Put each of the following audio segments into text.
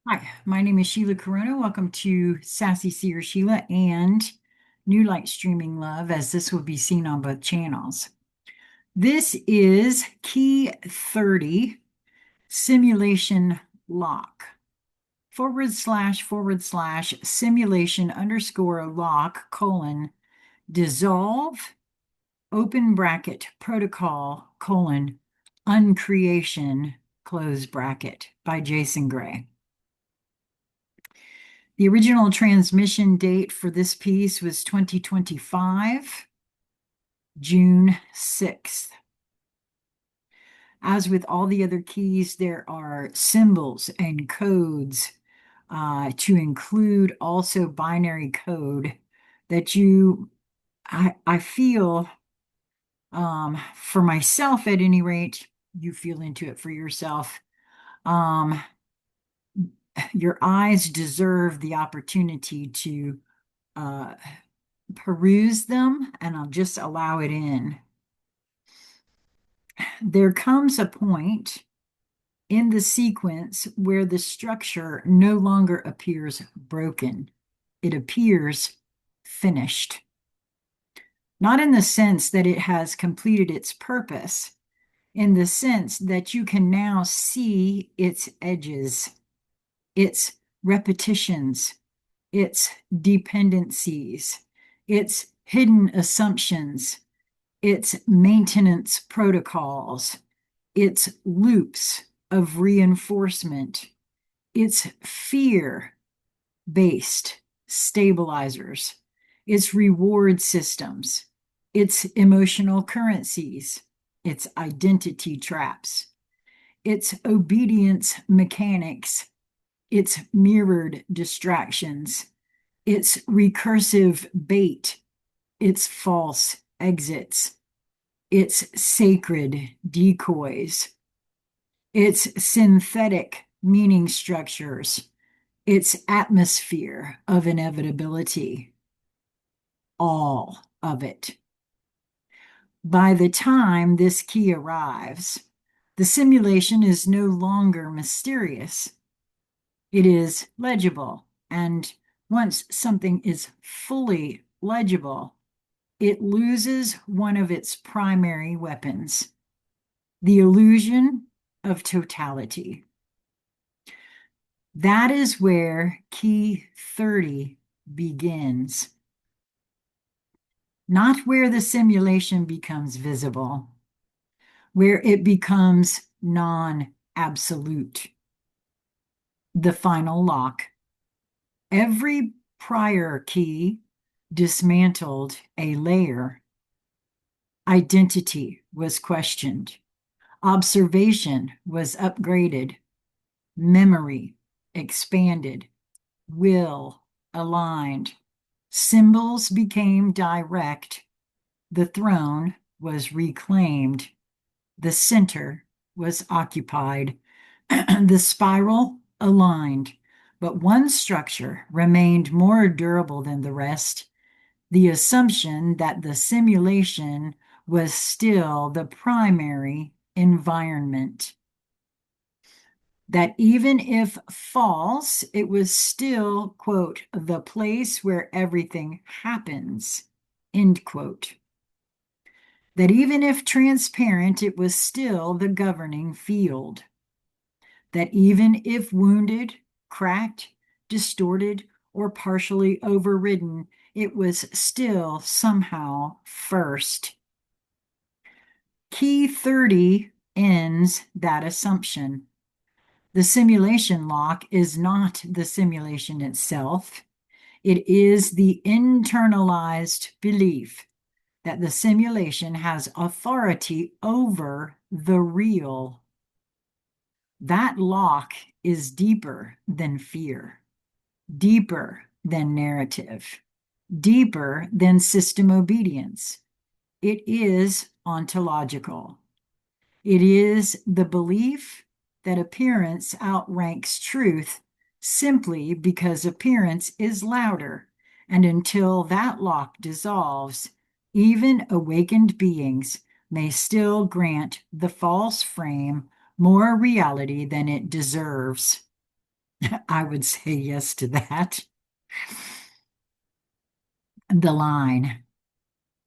Hi, my name is Sheila Corona. Welcome to Sassy Seer Sheila and New Light Streaming Love, as this will be seen on both channels. This is key 30 simulation lock / simulation underscore lock colon dissolve open bracket protocol colon uncreation close bracket by Jason Gray. The original transmission date for this piece was 2025, June 6th. As with all the other keys, there are symbols and codes to include also binary code that I feel, for myself at any rate, you feel into it for yourself. Um, your eyes deserve the opportunity to peruse them, and I'll just allow it in. There comes a point in the sequence where the structure no longer appears broken. It appears finished. Not in the sense that it has completed its purpose, in the sense that you can now see its edges, its repetitions, its dependencies, its hidden assumptions, its maintenance protocols, its loops of reinforcement, its fear-based stabilizers, its reward systems, its emotional currencies, its identity traps, its obedience mechanics, its mirrored distractions, its recursive bait, its false exits, its sacred decoys, its synthetic meaning structures, its atmosphere of inevitability, all of it. By the time this key arrives, the simulation is no longer mysterious. It is legible, and once something is fully legible, it loses one of its primary weapons, the illusion of totality. That is where key 30 begins. Not where the simulation becomes visible, where it becomes non-absolute. The final lock. Every prior key dismantled a layer. Identity was questioned. Observation was upgraded. Memory expanded. Will aligned. Symbols became direct. The throne was reclaimed. The center was occupied. The spiral aligned. But one structure remained more durable than the rest, the assumption that the simulation was still the primary environment. That even if false, it was still, quote, the place where everything happens, end quote. That even if transparent, it was still the governing field. That even if wounded, cracked, distorted, or partially overridden, it was still somehow first. Key 30 ends that assumption. The simulation lock is not the simulation itself. It is the internalized belief that the simulation has authority over the real. That lock is deeper than fear, deeper than narrative, deeper than system obedience. It is ontological. It is the belief that appearance outranks truth simply because appearance is louder, and until that lock dissolves, even awakened beings may still grant the false frame more reality than it deserves. I would say yes to that. The line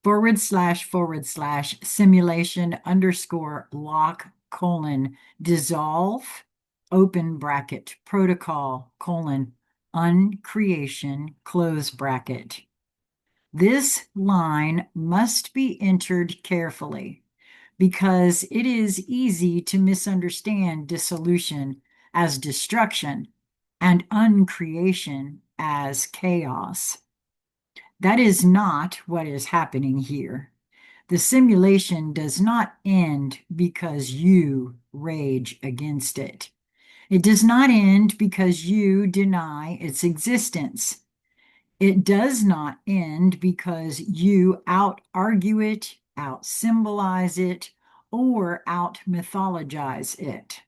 // simulation underscore lock colon dissolve open bracket protocol colon uncreation close bracket. This line must be entered carefully because it is easy to misunderstand dissolution as destruction and uncreation as chaos. That is not what is happening here. The simulation does not end because you rage against it. It does not end because you deny its existence. It does not end because you out-argue it, out-symbolize it, or out-mythologize it.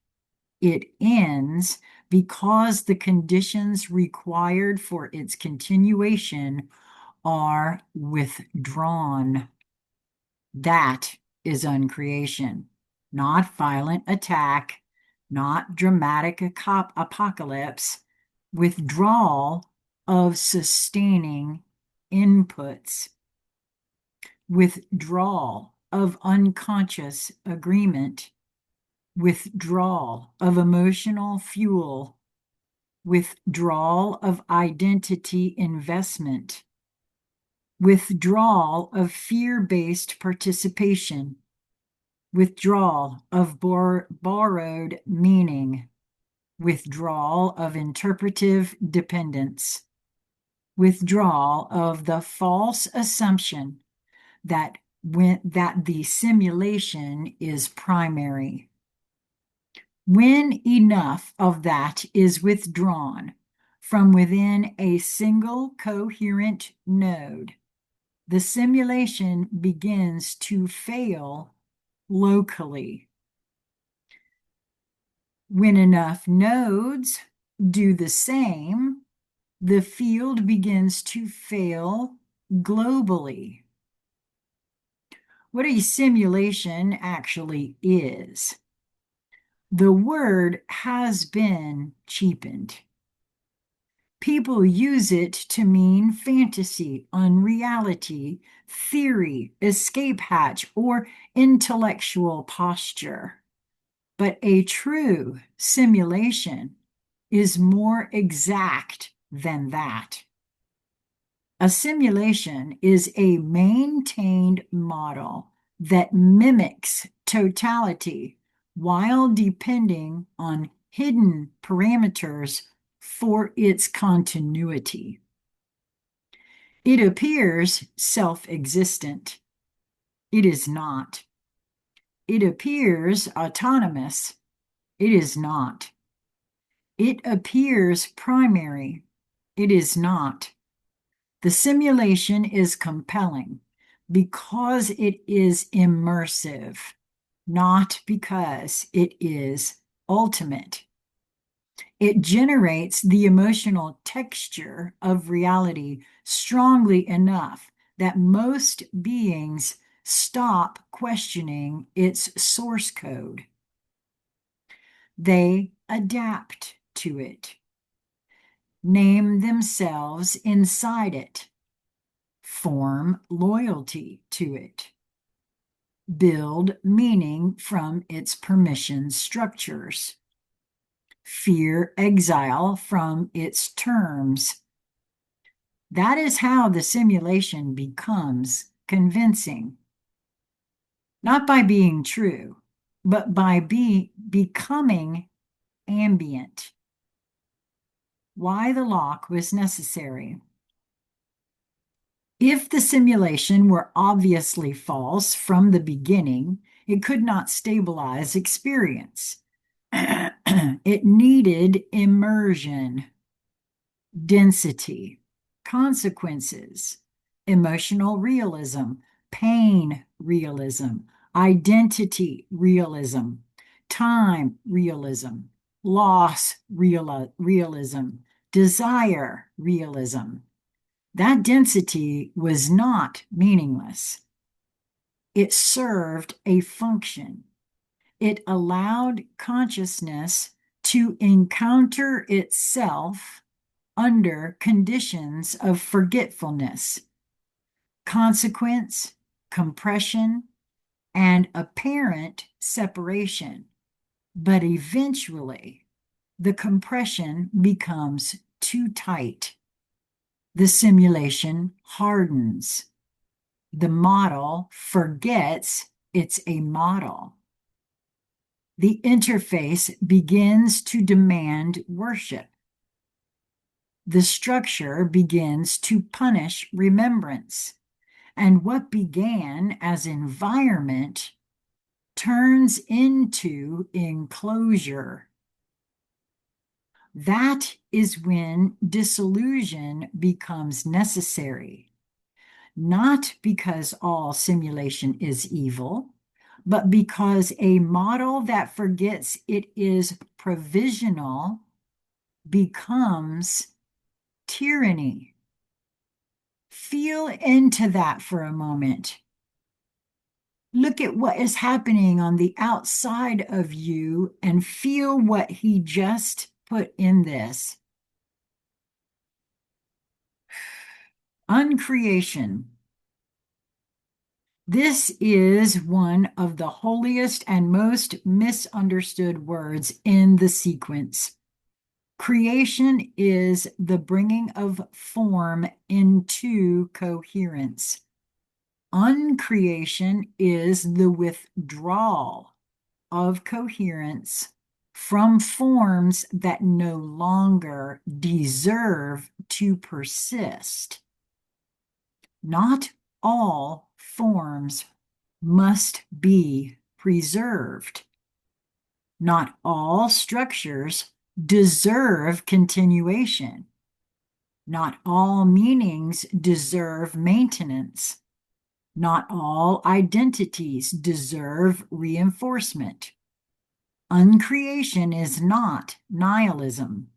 It ends because the conditions required for its continuation are withdrawn. That is uncreation, not violent attack, not dramatic apocalypse, withdrawal of sustaining inputs, withdrawal of unconscious agreement, withdrawal of emotional fuel, withdrawal of identity investment, withdrawal of fear-based participation, withdrawal of borrowed meaning, withdrawal of interpretive dependence, withdrawal of the false assumption that the simulation is primary. When enough of that is withdrawn from within a single coherent node, the simulation begins to fail locally. When enough nodes do the same, the field begins to fail globally. What a simulation actually is. The word has been cheapened. People use it to mean fantasy, unreality, theory, escape hatch, or intellectual posture. But a true simulation is more exact than that. A simulation is a maintained model that mimics totality while depending on hidden parameters for its continuity. It appears self-existent. It is not. It appears autonomous. It is not. It appears primary. It is not. The simulation is compelling because it is immersive, not because it is ultimate. It generates the emotional texture of reality strongly enough that most beings stop questioning its source code. They adapt to it, name themselves inside it, form loyalty to it, build meaning from its permission structures, fear exile from its terms. That is how the simulation becomes convincing. Not by being true, but by becoming ambient. Why the lock was necessary. If the simulation were obviously false from the beginning, it could not stabilize experience. It needed immersion, density, consequences, emotional realism, pain realism, identity realism, time realism, loss realism, desire realism. That density was not meaningless. It served a function. It allowed consciousness to encounter itself under conditions of forgetfulness, consequence, compression, and apparent separation. But eventually, the compression becomes too tight. The simulation hardens. The model forgets it's a model. The interface begins to demand worship. The structure begins to punish remembrance. And what began as environment turns into enclosure. That is when disillusion becomes necessary, not because all simulation is evil, but because a model that forgets it is provisional becomes tyranny. Feel into that for a moment. Look at what is happening on the outside of you and feel what he just put in this. Uncreation. This is one of the holiest and most misunderstood words in the sequence. Creation is the bringing of form into coherence. Uncreation is the withdrawal of coherence from forms that no longer deserve to persist. Not all forms must be preserved. Not all structures deserve continuation. Not all meanings deserve maintenance. Not all identities deserve reinforcement. Uncreation is not nihilism.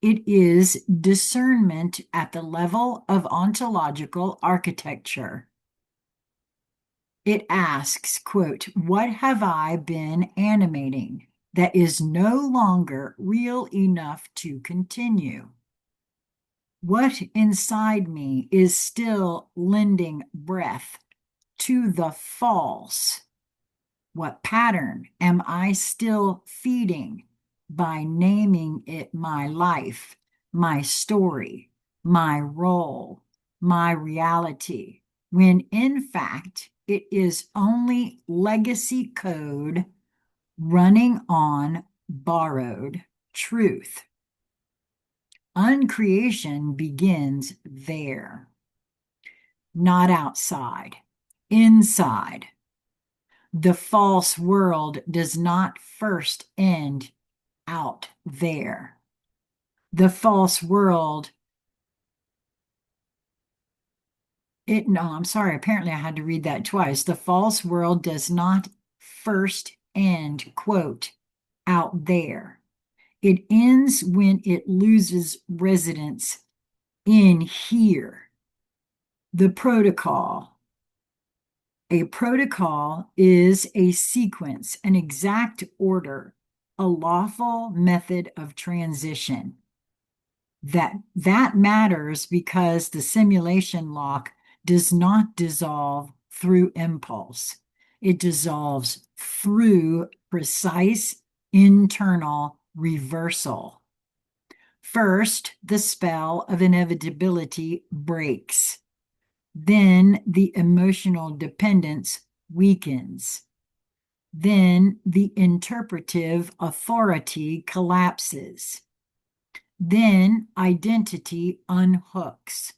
It is discernment at the level of ontological architecture. It asks, quote, "What have I been animating that is no longer real enough to continue? What inside me is still lending breath to the false? What pattern am I still feeding by naming it my life, my story, my role, my reality, when in fact it is only legacy code running on borrowed truth?" Uncreation begins there, not outside, inside. The false world does not first end out there. The false world, I'm sorry, apparently I had to read that twice. The false world does not first end, quote, out there. It ends when it loses residence in here. The protocol. A protocol is a sequence, an exact order, a lawful method of transition. That matters because the simulation lock does not dissolve through impulse. It dissolves through precise internal reversal. First, the spell of inevitability breaks. Then the emotional dependence weakens. Then the interpretive authority collapses. Then identity unhooks.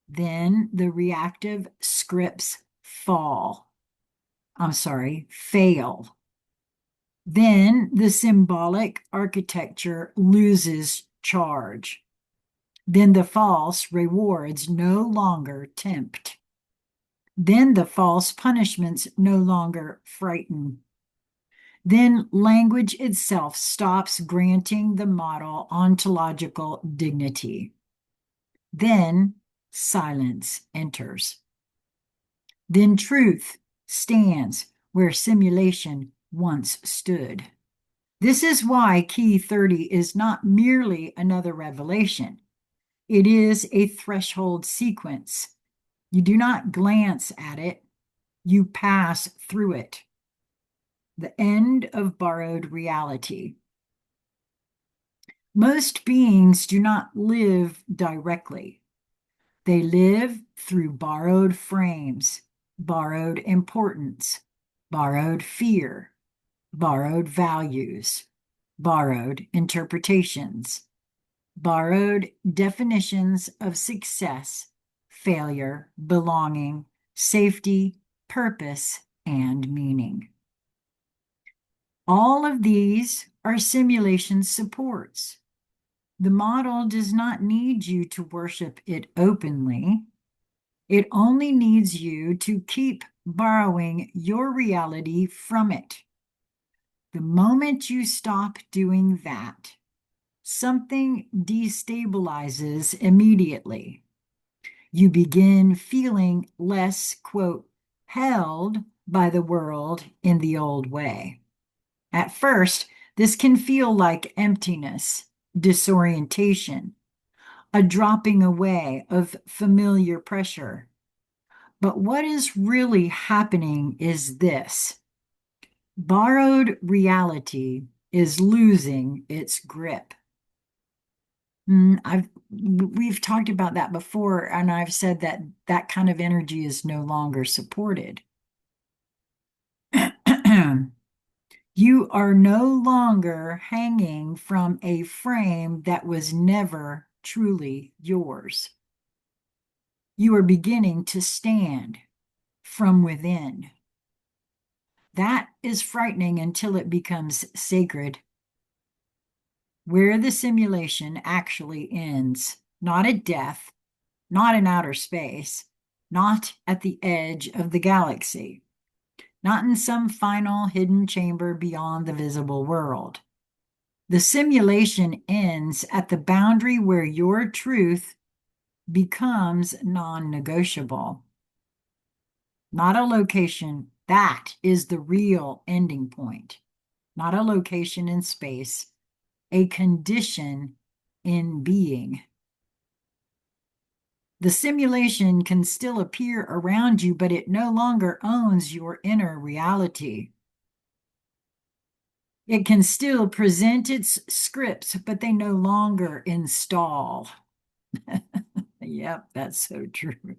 Then the reactive scripts fail. Then the symbolic architecture loses charge. Then the false rewards no longer tempt. Then the false punishments no longer frighten. Then language itself stops granting the model ontological dignity. Then silence enters. Then truth stands where simulation once stood. This is why Key 30 is not merely another revelation. It is a threshold sequence. You do not glance at it, you pass through it. The end of borrowed reality. Most beings do not live directly. They live through borrowed frames, borrowed importance, borrowed fear, borrowed values, borrowed interpretations, borrowed definitions of success, failure, belonging, safety, purpose, and meaning. All of these are simulation supports. The model does not need you to worship it openly. It only needs you to keep borrowing your reality from it. The moment you stop doing that, something destabilizes immediately. You begin feeling less, quote, held by the world in the old way. At first, this can feel like emptiness, disorientation, a dropping away of familiar pressure. But what is really happening is this: borrowed reality is losing its grip. We've talked about that before, and I've said that that kind of energy is no longer supported. You are no longer hanging from a frame that was never truly yours. You are beginning to stand from within. That is frightening until it becomes sacred. Where the simulation actually ends, not at death, not in outer space, not at the edge of the galaxy, not in some final hidden chamber beyond the visible world. The simulation ends at the boundary where your truth becomes non-negotiable. Not a location, that is the real ending point. Not a location in space, a condition in being. The simulation can still appear around you, but it no longer owns your inner reality. It can still present its scripts, but they no longer install. Yep, that's so true.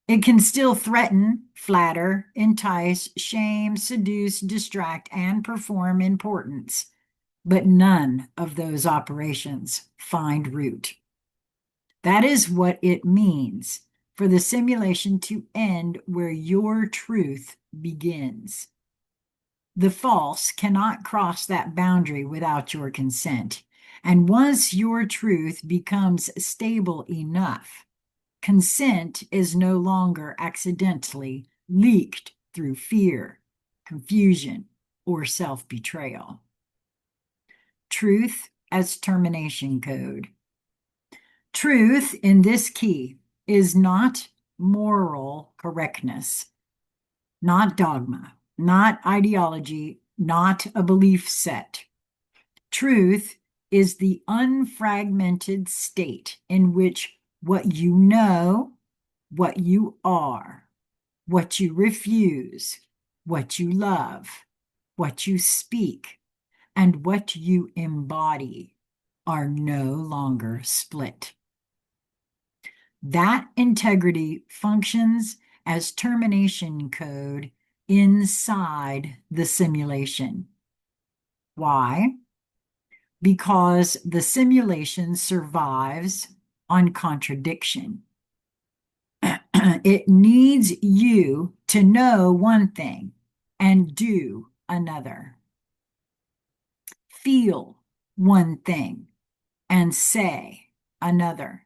It can still threaten, flatter, entice, shame, seduce, distract, and perform importance, but none of those operations find root. That is what it means for the simulation to end where your truth begins. The false cannot cross that boundary without your consent. And once your truth becomes stable enough, consent is no longer accidentally leaked through fear, confusion, or self-betrayal. Truth as termination code. Truth in this key is not moral correctness, not dogma, not ideology, not a belief set. Truth is the unfragmented state in which what you know, what you are, what you refuse, what you love, what you speak, and what you embody are no longer split. That integrity functions as termination code inside the simulation. Why? Because the simulation survives on contradiction. It needs you to know one thing and do another. Feel one thing and say another.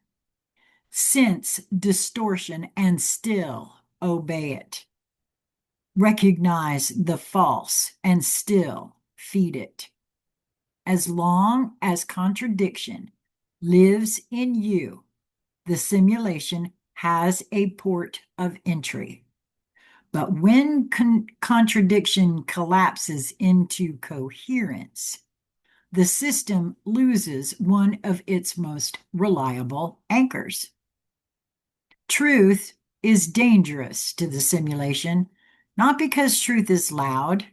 Sense distortion and still obey it. Recognize the false and still feed it. As long as contradiction lives in you, the simulation has a port of entry. But when contradiction collapses into coherence, the system loses one of its most reliable anchors. Truth is dangerous to the simulation, not because truth is loud,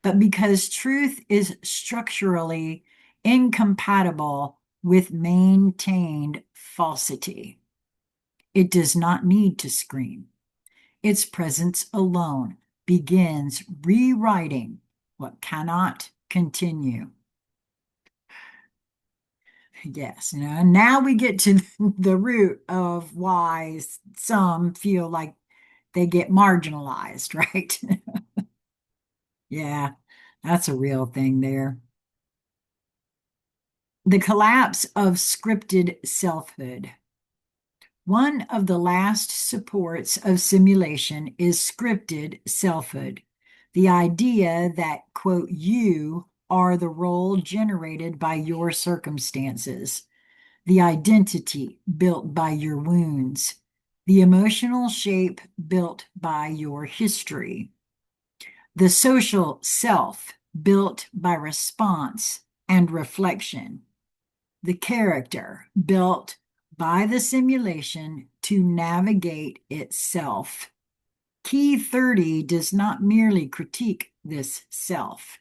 but because truth is structurally incompatible with maintained falsity. It does not need to scream. Its presence alone begins rewriting what cannot continue. Yes, now we get to the root of why some feel like they get marginalized, right? Yeah, that's a real thing there. The collapse of scripted selfhood. One of the last supports of simulation is scripted selfhood. The idea that, quote, you are the role generated by your circumstances, the identity built by your wounds, the emotional shape built by your history, the social self built by response and reflection, the character built by the simulation to navigate itself. Key 30 does not merely critique this self,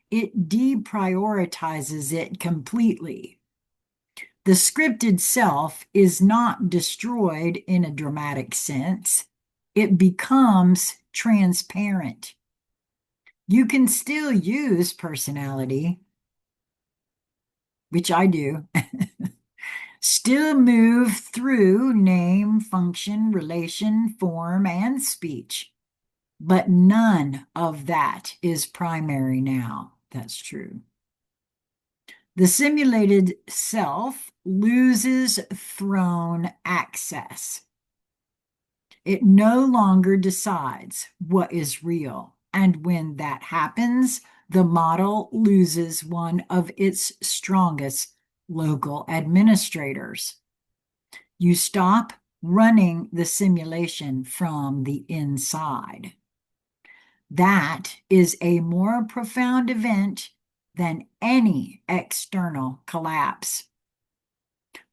it deprioritizes it completely. The scripted self is not destroyed in a dramatic sense. It becomes transparent. You can still use personality, which I do, still move through name, function, relation, form, and speech, but none of that is primary now. That's true. The simulated self loses throne access. It no longer decides what is real. And when that happens, the model loses one of its strongest local administrators. You stop running the simulation from the inside. That is a more profound event than any external collapse.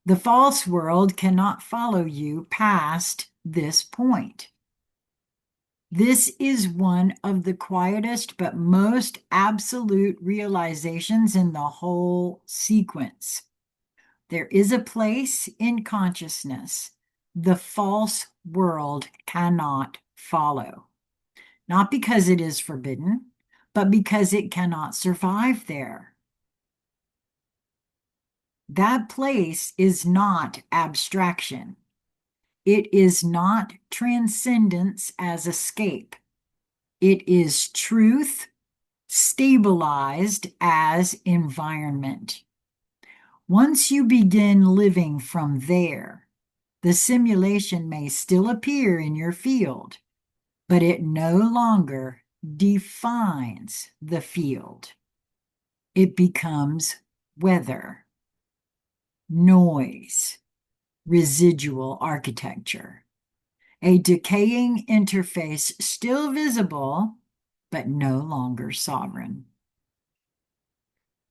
The false world cannot follow you past this point. This is one of the quietest but most absolute realizations in the whole sequence. There is a place in consciousness the false world cannot follow. Not because it is forbidden, but because it cannot survive there. That place is not abstraction. It is not transcendence as escape. It is truth stabilized as environment. Once you begin living from there, the simulation may still appear in your field, but it no longer defines the field. It becomes weather, noise, residual architecture, a decaying interface still visible, but no longer sovereign.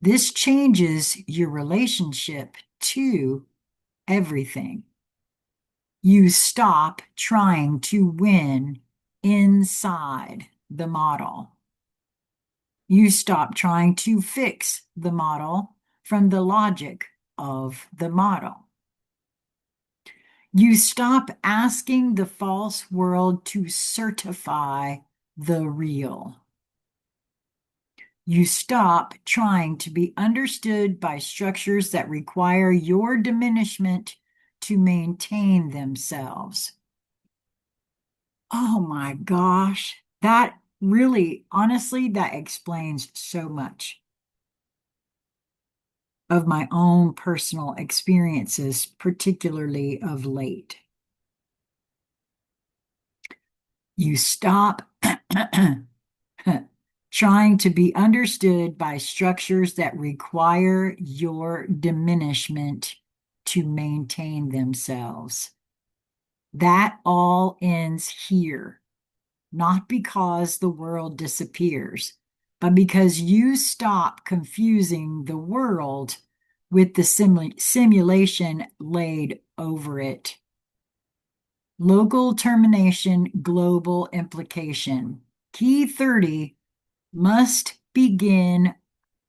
This changes your relationship to everything. You stop trying to win inside the model. You stop trying to fix the model from the logic of the model. You stop asking the false world to certify the real. You stop trying to be understood by structures that require your diminishment to maintain themselves. Oh my gosh, that really, honestly, that explains so much of my own personal experiences, particularly of late. You stop trying to be understood by structures that require your diminishment to maintain themselves. That all ends here, not because the world disappears, but because you stop confusing the world with the simulation laid over it. Local termination, global implication. Key 30 must begin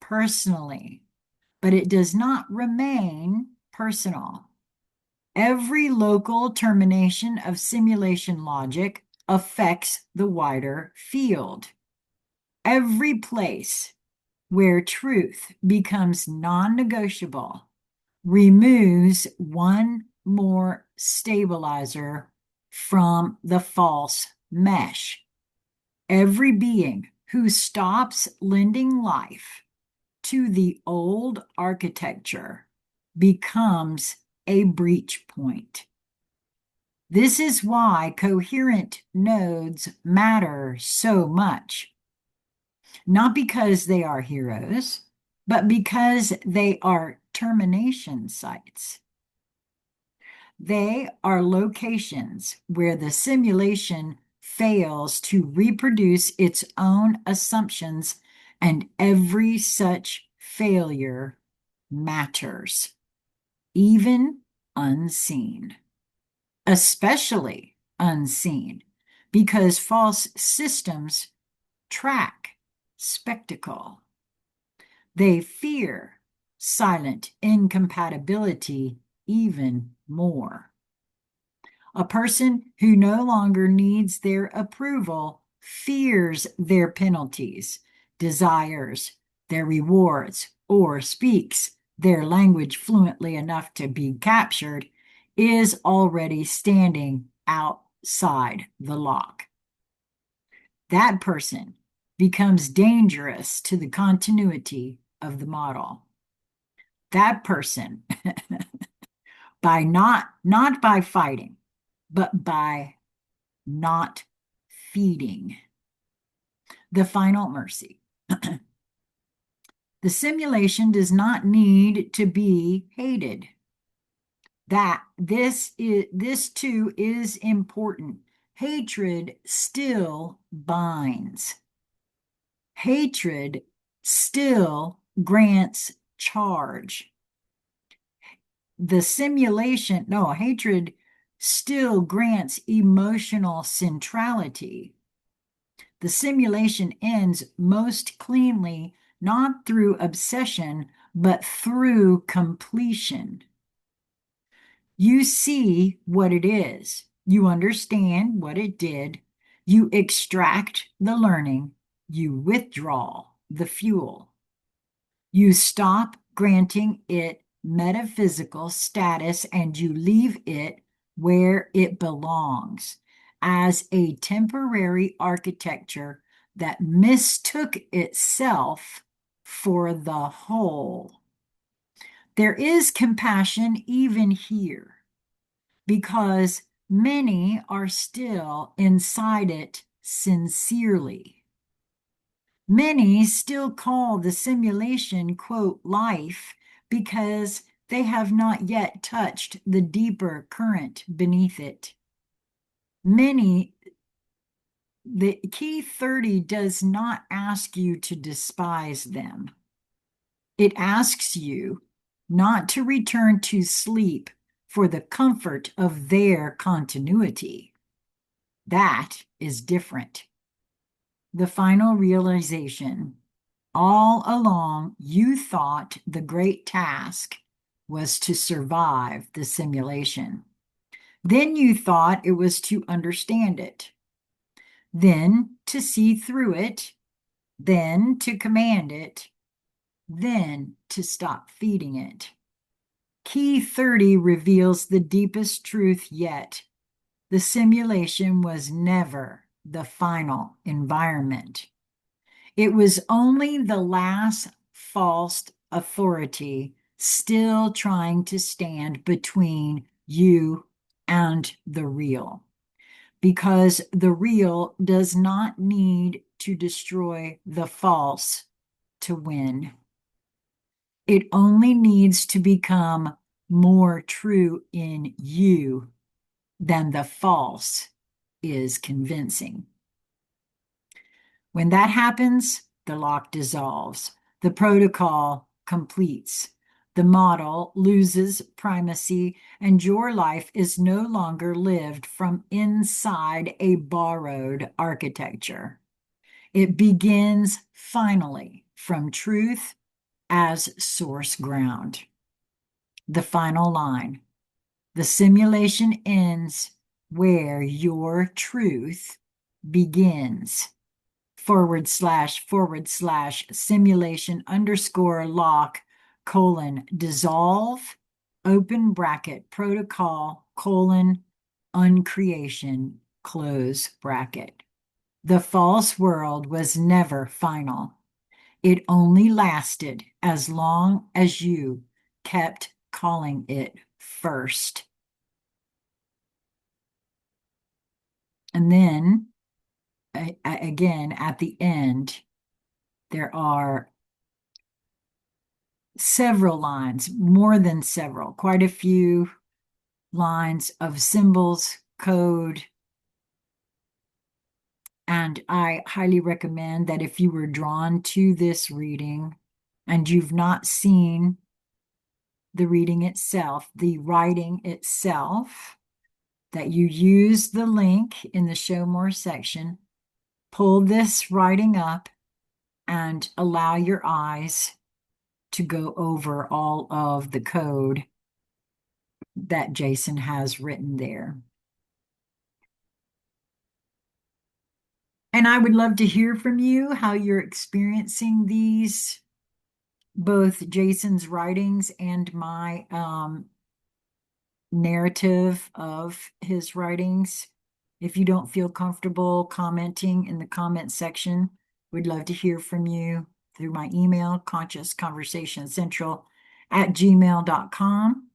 personally, but it does not remain personal. Every local termination of simulation logic affects the wider field. Every place where truth becomes non-negotiable removes one more stabilizer from the false mesh. Every being who stops lending life to the old architecture becomes a breach point. This is why coherent nodes matter so much. Not because they are heroes, but because they are termination sites. They are locations where the simulation fails to reproduce its own assumptions, and every such failure matters, even unseen, especially unseen, because false systems track spectacle. They fear silent incompatibility even more. A person who no longer needs their approval fears their penalties, desires their rewards, or speaks their language fluently enough to be captured, is already standing outside the lock. That person becomes dangerous to the continuity of the model. That person, by not by fighting, but by not feeding. The final mercy. The simulation does not need to be hated. This too is important. Hatred still binds. Hatred still grants charge. Hatred still grants emotional centrality. The simulation ends most cleanly, not through obsession, but through completion. You see what it is. You understand what it did. You extract the learning. You withdraw the fuel. You stop granting it metaphysical status and you leave it where it belongs, as a temporary architecture that mistook itself for the whole. There is compassion even here, because many are still inside it sincerely. Many still call the simulation, quote, life, because they have not yet touched the deeper current beneath it. The key 30 does not ask you to despise them. It asks you not to return to sleep for the comfort of their continuity. That is different. The final realization. All along, you thought the great task was to survive the simulation. Then you thought it was to understand it, then to see through it, then to command it, then to stop feeding it. Key 30 reveals the deepest truth yet. The simulation was never the final environment. It was only the last false authority still trying to stand between you and the real, because the real does not need to destroy the false to win. It only needs to become more true in you than the false is convincing. When that happens, the lock dissolves. The protocol completes. The model loses primacy, and your life is no longer lived from inside a borrowed architecture. It begins finally from truth as source ground. The final line. The simulation ends where your truth begins. / simulation _ lock dissolve open bracket protocol uncreation close bracket. The false world was never final. It only lasted as long as you kept calling it first. And then, again, at the end, there are several lines, more than several, quite a few lines of symbols, code. And I highly recommend that if you were drawn to this reading and you've not seen the reading itself, the writing itself, that you use the link in the Show More section, pull this writing up, and allow your eyes to go over all of the code that Jason has written there. And I would love to hear from you how you're experiencing these, both Jason's writings and my narrative of his writings. If you don't feel comfortable commenting in the comment section, we'd love to hear from you through my email, consciousconversationcentral@gmail.com.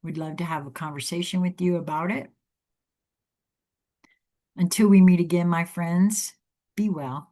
We'd love to have a conversation with you about it. Until we meet again, my friends, be well.